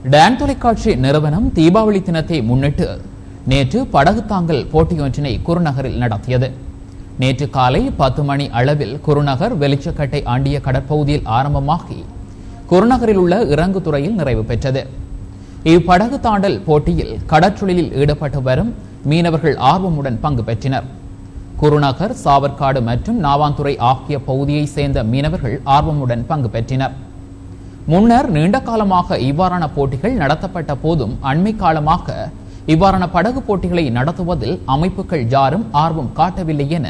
Don தொலைக்காட்சி நிறுவனம் தீபாவளி தினத்தை முன்னிட்டு நேற்று படகு தாங்கல் போட்டியொன்றினை குருநகரில் நடத்தியது. நேற்று காலை 10 மணி அளவில் குருநகர் வெளிச்சக்கட்டை ஆண்டிய கடற்பகுதியில் ஆரம்பமாகி குருநகரில் உள்ள இறங்குதுறையில் நிறைவு பெற்றது. இப்படகு தாண்டல் போட்டியில் கடற்றொழிலில் ஈடுபட்டு வரும் மீனவர்கள் ஆர்வமுடன் பங்கு பெற்றனர். குருநகர், சாவற்காடு மற்றும் நாவாந்துறை ஆகிய பகுதியை சேர்ந்த மீனவர்கள் ஆர்வமுடன் பங்கு பெற்றனர். முன்னர் நீண்ட காலமாக இவ்வாறான போட்டிகள் நடத்தப்பட்ட போதும் அண்மை காலமாக இவ்வாறான படகு போட்டிகளை நடத்துவதில் அமைப்புகள் யாரும் ஆர்வம் காட்டவில்லை என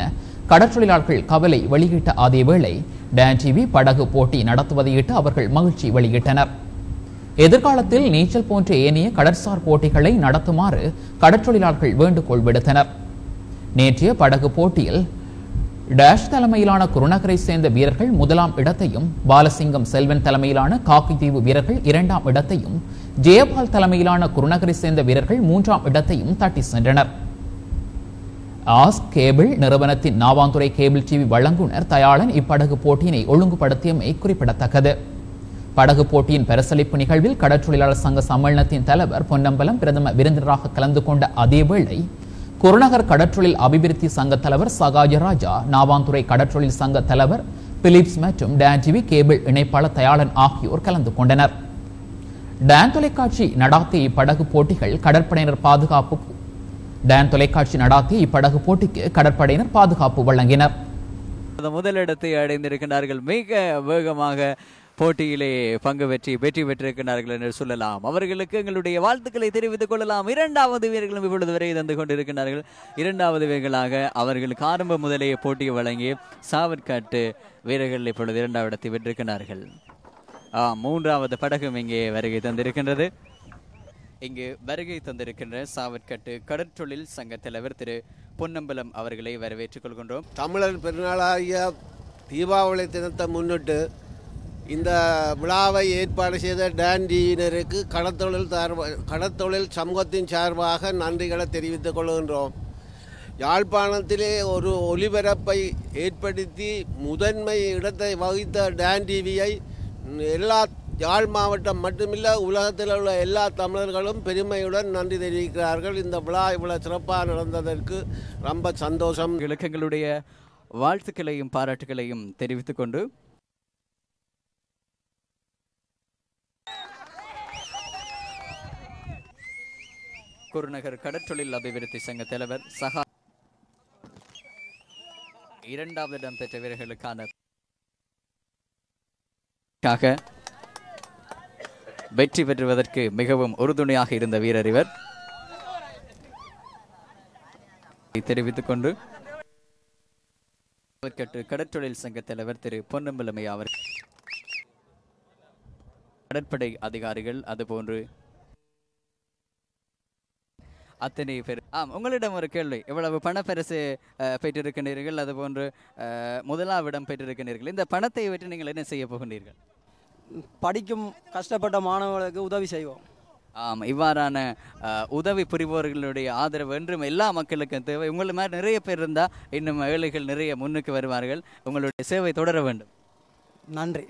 கடற்றொழிலாளர்கள் கவலை வெளியிட்ட அதேவேளை டான் டிவி படகு போட்டி நடத்துவதையிட்டு அவர்கள் மகிழ்ச்சி வெளியிட்டனர். எதிர்காலத்தில் நீச்சல் போன்ற ஏனைய கடற்சார் போட்டிகளை நடத்துமாறு கடற்றொழிலாளர்கள் வேண்டுகோள் விடுத்தனர். நேற்றைய படகு போட்டியில் டேஷ் தலைமையிலான குருநகரை சேர்ந்த வீரர்கள் 1ஆம் இடத்தையும், பாலசிங்கம் செல்வன் தலைமையிலான காக்கிதீவு வீரர்கள் 2ஆம் இடத்தையும், ஜெயபால் தலைமையிலான குருநகரை சேர்ந்த வீரர்கள் 3ஆம் இடத்தையும் தட்டி சென்றனர். ஆஸ் கேபிள் நிறுவனத்தின் நாவாந்துறை கேபிள் டிவி வழங்குனர் தயாளன் இப்படகு போட்டியினை ஒழுங்குபடுத்தியமை குறிப்பிடத்தக்கது. படகு போட்டியின் பரிசளிப்பு நிகழ்வில் கடற்றொழிலாளர் சங்க சம்மேளனத்தின் தலைவர் பொன்னம்பலம் பிரதம விருந்தினராக கலந்து கொண்ட அதேவேளை குருநகர் கடற்றொழில் அபிவிருத்தி சங்க தலைவர் சகாஜராஜா, நாவாந்துறை கடற்றொழில் சங்க தலைவர் பிலிப்ஸ் மற்றும் டான் டிவி கேபிள் இணைப்பாளர் தயாளன் ஆகியோர் கலந்து கொண்டனர். டான் தொலைக்காட்சி நடாத்திய இப்படகு போட்டிகள் கடற்படையினர் பாதுகாப்பு டான் தொலைக்காட்சி நடாத்திய இப்படகு போட்டிக்கு கடற்படையினர் பாதுகாப்பு வழங்கினர். முதலிடத்தை அடைந்திருக்கிறார்கள். மிக வேகமாக போட்டியிலே பங்கு வெற்றி பெற்றிருக்கிறார்கள் என்று சொல்லலாம். அவர்களுக்கு எங்களுடைய வாழ்த்துக்களை தெரிவித்துக் கொள்ளலாம். 2வது வீரர்களும் இப்பொழுது வரை தந்து கொண்டிருக்கிறார்கள். 2வது வீரர்களாக அவர்களுக்கு ஆரம்ப முதலே போட்டியை வழங்கி சாவற்காட்டு வீரர்கள் இப்பொழுது 2வது இடத்தை வென்றிருக்கிறார்கள். 3வது படகும் இங்கே வருகை தந்திருக்கின்றது. இங்கு வருகை தந்திருக்கின்ற சாவற்காட்டு கடற்றொழில் சங்க தலைவர் திரு பொன்னம்பலம் அவர்களை வரவேற்றுக் கொள்கின்றோம். தமிழர் பெருநாளாகிய தீபாவளி தினத்தை முன்னிட்டு இந்த விழாவை ஏற்பாடு செய்த டான் டிவியினருக்கு கடற்தொழில் சமூகத்தின் சார்பாக நன்றிகளை தெரிவித்துக் கொள்கின்றோம். யாழ்ப்பாணத்திலே ஒரு ஒலிபரப்பை ஏற்படுத்தி முதன்மை இடத்தை வகித்த டான் டிவியை எல்லா யாழ் மாவட்டம் மட்டுமில்லை, உலகத்தில் உள்ள எல்லா தமிழர்களும் பெருமையுடன் நன்றி தெரிவிக்கிறார்கள். இந்த விழா இவ்வளவு சிறப்பாக நடந்ததற்கு ரொம்ப சந்தோஷம். எங்களுடைய வாழ்த்துக்களையும் பாராட்டுகளையும் தெரிவித்துக் கொண்டு குருநகர் கடற்றொழில் அபிவிருத்தி சங்க தலைவர் சகா 2வது இடம் பெற்ற வீரர்களுக்கான வெற்றி பெற்றுவதற்கு மிகவும் உறுதுணையாக இருந்த வீரர் இவர் தெரிவித்துக் கொண்டு கடற்றொழில் சங்க தலைவர் திரு பொன்னம்பலமை அவர் கடற்படை அதிகாரிகள் அதுபோன்று அத்தனை பேர். உங்களிடம் ஒரு கேள்வி. எவ்வளவு பணப்பரிசு பெற்றிருக்கின்றீர்கள், அதுபோன்று 1ஆம் இடம் பெற்றிருக்கின்றீர்கள். இந்த பணத்தை வைத்து நீங்கள் என்ன செய்ய போகின்றீர்கள்? படிக்கும் கஷ்டப்பட்ட மாணவர்களுக்கு உதவி செய்வோம். இவ்வாறான உதவி புரிபவர்களுடைய ஆதரவு என்றும் எல்லா மக்களுக்கும் தேவை. உங்களை மாதிரி நிறைய பேர் இருந்தால் இன்னும் ஏழைகள் நிறைய முன்னுக்கு வருவார்கள். உங்களுடைய சேவை தொடர வேண்டும். நன்றி.